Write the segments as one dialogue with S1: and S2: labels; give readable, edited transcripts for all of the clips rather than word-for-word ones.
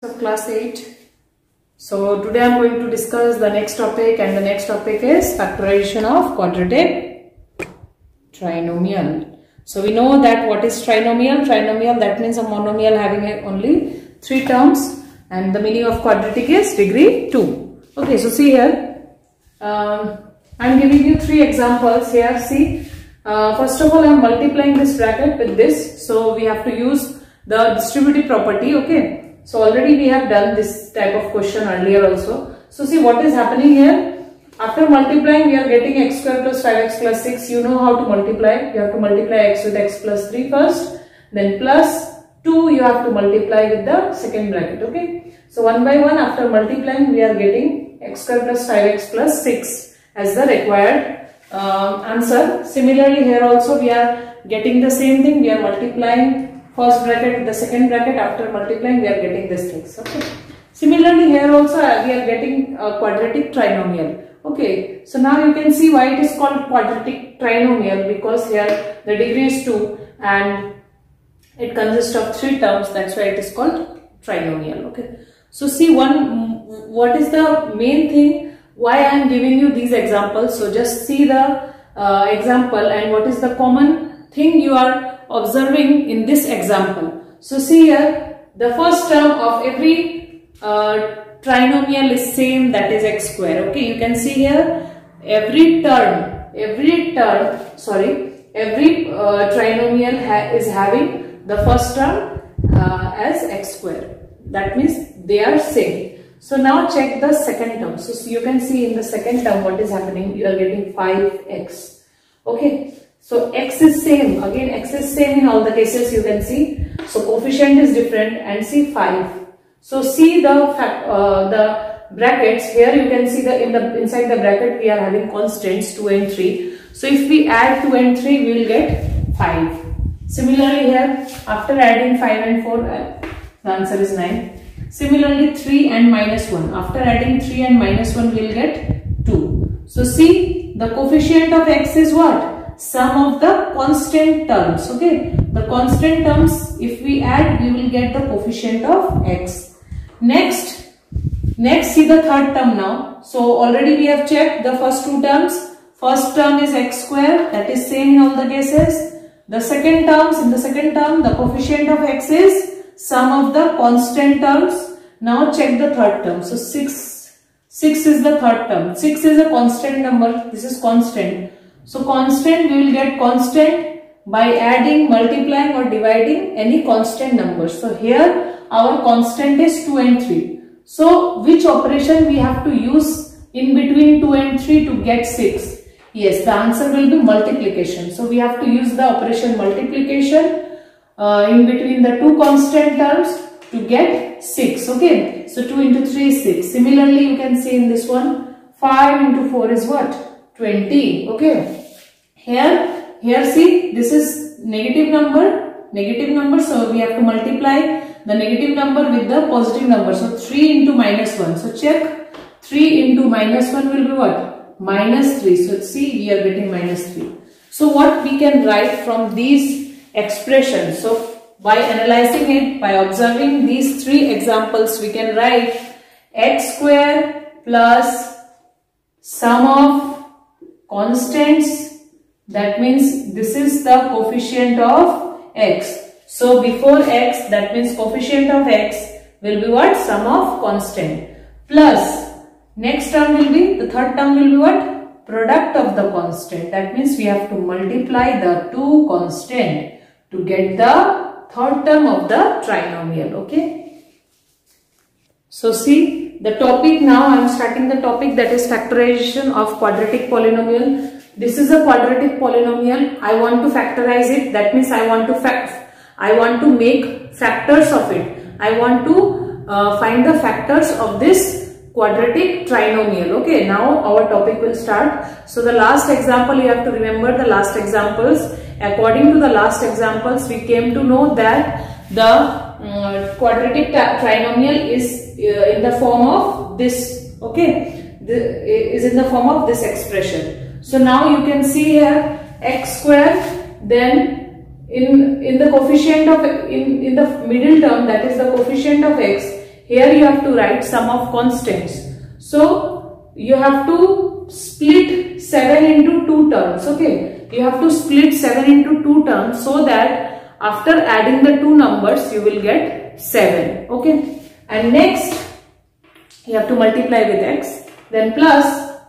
S1: Of class 8. So today I am going to discuss the next topic, and the next topic is factorization of quadratic trinomial. So we know that what is trinomial? Trinomial, that means a monomial having only 3 terms, and the meaning of quadratic is degree 2. Okay, so see here, I am giving you 3 examples here. See, first of all I am multiplying this bracket with this, so we have to use the distributive property. Okay. So already we have done this type of question earlier also. So see what is happening here. After multiplying, we are getting x square plus 5x plus 6. You know how to multiply. You have to multiply x with x plus 3 first. Then plus 2 you have to multiply with the second bracket. Okay. So one by one, after multiplying, we are getting x square plus 5x plus 6 as the required answer. Similarly here also we are getting the same thing. We are multiplying first bracket with the second bracket. After multiplying, we are getting this things. Okay. Similarly here also we are getting a quadratic trinomial. Okay. So now you can see why it is called quadratic trinomial, because here the degree is 2 and it consists of 3 terms. That's why it is called trinomial. Okay. So see what is the main thing why I am giving you these examples. So just see the example and what is the common thing you are observing in this example. So see here, the first term of every trinomial is same, that is x square. Okay, you can see here every trinomial is having the first term as x square. That means they are same. So now check the second term. So you can see in the second term what is happening. You are getting 5x. Okay. So x is same, again x is same in all the cases, you can see. So coefficient is different, and see 5. So see the brackets here. You can see inside the bracket we are having constants 2 and 3. So if we add 2 and 3, we will get 5. Similarly here, after adding 5 and 4, the answer is 9. Similarly 3 and minus 1. After adding 3 and minus 1, we will get 2. So see, the coefficient of x is what? Sum of the constant terms. Okay, the constant terms, if we add, we will get the coefficient of x. Next see the third term now. So already we have checked the first 2 terms. First term is x square, that is same in all the cases. The second terms, in the second term the coefficient of x is sum of the constant terms. Now check the third term. So 6 is the third term. 6 is a constant number. This is constant. So constant, we will get constant by adding, multiplying or dividing any constant number. So here our constant is 2 and 3. So which operation we have to use in between 2 and 3 to get 6? Yes, the answer will be multiplication. So we have to use the operation multiplication in between the 2 constant terms to get 6. Okay, so 2 into 3 is 6. Similarly, you can see in this one, 5 into 4 is what? 20. Okay, here see, this is negative number, so we have to multiply the negative number with the positive number. So 3 into minus 1. So check, 3 into minus 1 will be what? Minus 3. So see, we are getting minus 3. So what we can write from these expressions? So by analyzing it, by observing these 3 examples, we can write x square plus sum of constants. That means this is the coefficient of x. So before x, that means coefficient of x will be what? Sum of constant. Plus next term will be, the third term will be what? Product of the constant. That means we have to multiply the 2 constant to get the third term of the trinomial. Okay. So see the topic now. I am starting the topic, that is factorization of quadratic polynomial. This is a quadratic polynomial. I want to factorize it. That means I want to make factors of it. I want to find the factors of this quadratic trinomial. Okay, now our topic will start. So the last example, you have to remember the last examples. According to the last examples, we came to know that the quadratic trinomial is in the form of this. Okay, is in the form of this expression. So now you can see here x square, then in the coefficient of in the middle term, that is the coefficient of x, here you have to write sum of constants. So you have to split 7 into 2 terms. Okay, you have to split 7 into 2 terms so that after adding the two numbers you will get 7. Okay, and next you have to multiply with x, then plus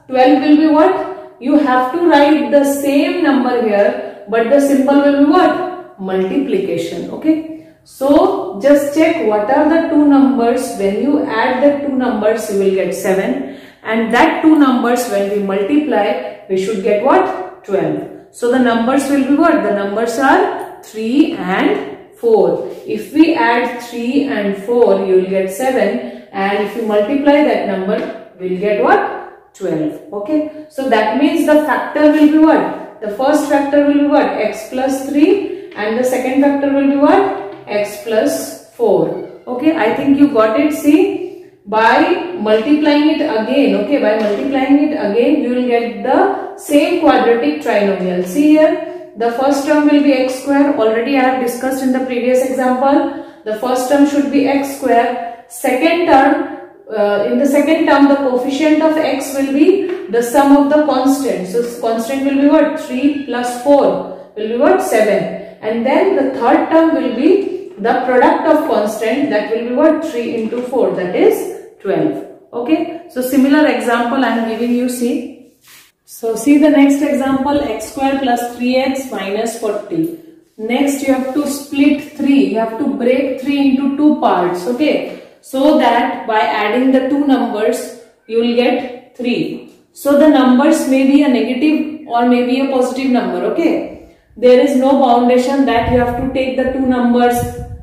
S1: 12 will be what? You have to write the same number here, but the symbol will be what? Multiplication. Okay, so just check what are the two numbers. When you add the two numbers you will get 7, and that two numbers when we multiply we should get what? 12. So the numbers will be what? The numbers are 3 and 4. If we add 3 and 4 you will get 7, and if you multiply that number we will get what? 12. Okay, so that means the factor will be what? The first factor will be what? X plus 3, and the second factor will be what? X plus 4. Okay, I think you got it. See, by multiplying it again, okay, by multiplying it again you will get the same quadratic trinomial. See here, the first term will be x square. Already I have discussed in the previous example. The first term should be x square. Second term, in the second term the coefficient of x will be the sum of the constants. So constant will be what? 3 plus 4 will be what? 7. And then the third term will be the product of constant, that will be what? 3 into 4, that is 12. Okay, so similar example I am giving you. See, so see the next example, x square plus 3x minus 40. Next you have to split 3, you have to break 3 into two parts. Okay, so that by adding the two numbers you will get 3. So the numbers may be a negative or maybe a positive number. Okay, there is no foundation that you have to take the two numbers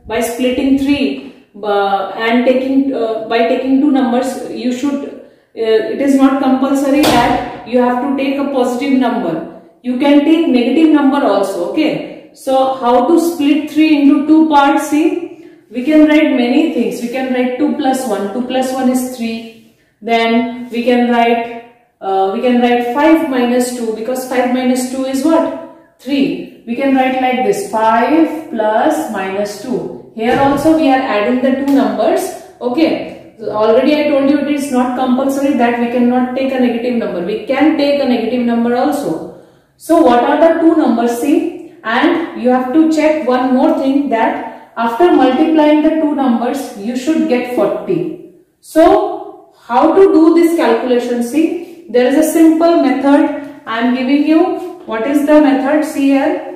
S1: by splitting 3 and taking by taking two numbers. You should it is not compulsory that you have to take a positive number. You can take negative number also. Okay, so how to split 3 into two parts? See, we can write many things. We can write 2 plus 1. 2 plus 1 is 3. Then we can write 5 minus 2, because 5 minus 2 is what? 3. We can write like this, 5 plus minus 2. Here also we are adding the two numbers. Okay, so already I told you it is not compulsory that we cannot take a negative number. We can take a negative number also. So what are the two numbers? See, and you have to check one more thing, that after multiplying the two numbers you should get 40. So how to do this calculation? See, there is a simple method I am giving you. What is the method? See here.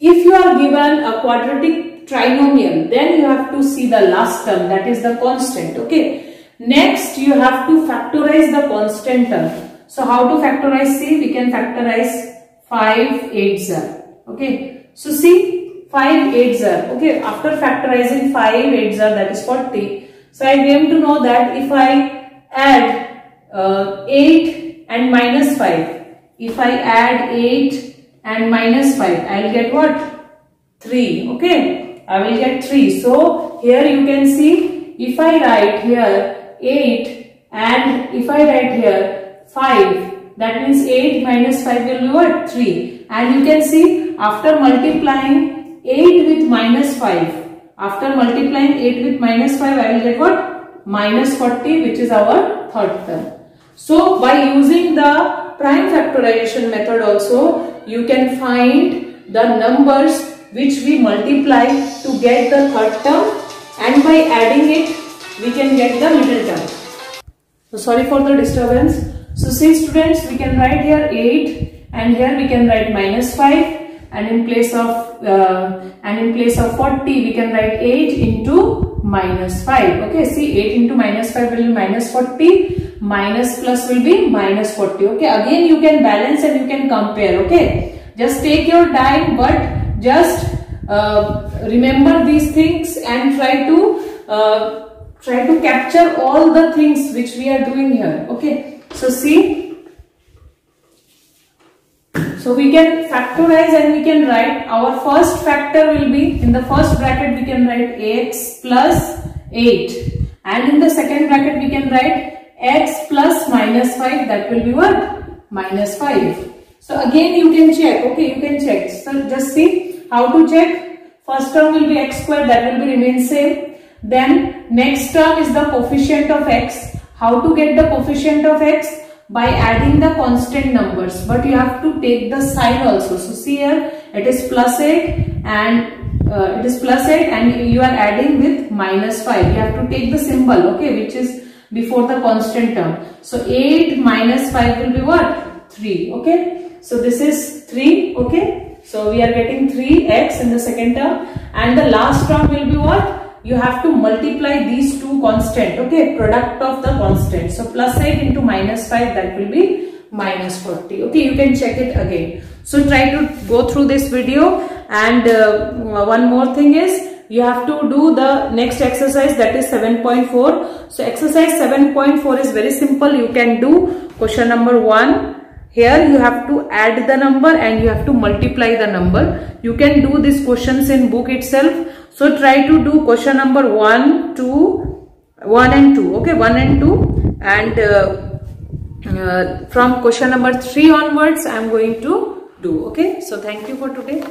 S1: If you are given a quadratic trinomial, then you have to see the last term, that is the constant. Okay, next you have to factorize the constant term. So how to factorize? See, we can factorize 5 8s are. Okay, so see, 5 8s are. Okay, after factorizing 5 8s are, that is 40. So I came to know that if I add 8 and minus 5, if I add 8 and minus 5, I will get what? 3. Okay, I will get 3. So here you can see, if I write here 8 and if I write here 5, that means 8 minus 5 will be what? 3. And you can see, after multiplying 8 with minus 5, after multiplying 8 with minus 5, I will get what? Minus 40, which is our third term. So by using the prime factorization method also, you can find the numbers which we multiply to get the third term, and by adding it we can get the middle term. So sorry for the disturbance. So see students, we can write here 8 and here we can write minus 5, and in place of 40 we can write 8 into minus 5. Okay, see, 8 into minus 5 will be minus 40, minus plus will be minus 40. Okay, again you can balance and you can compare. Okay, just take your time, but just remember these things and try to capture all the things which we are doing here. Okay, so see, so we can factorize and we can write our first factor will be, in the first bracket we can write x plus 8, and in the second bracket we can write x plus minus 5, that will be what? Minus 5. So again you can check. Okay, you can check. So just see how to check. First term will be x square, that will be remain same. Then next term is the coefficient of x. How to get the coefficient of x? By adding the constant numbers, but you have to take the sign also. So see here, it is plus 8 and you are adding with minus 5. You have to take the symbol, okay, which is before the constant term. So 8 minus 5 will be what? 3, okay. So this is 3, okay. So we are getting 3x in the second term, and the last term will be what? You have to multiply these two constant, okay, product of the constant. So plus 8 into minus 5, that will be minus 40, okay. You can check it again. So try to go through this video, and one more thing is you have to do the next exercise, that is 7.4. So exercise 7.4 is very simple. You can do question number 1. Here you have to add the number and you have to multiply the number. You can do these questions in book itself. So try to do question number 1 and 2, okay, 1 and 2, and from question number 3 onwards I am going to do, okay. So thank you for today.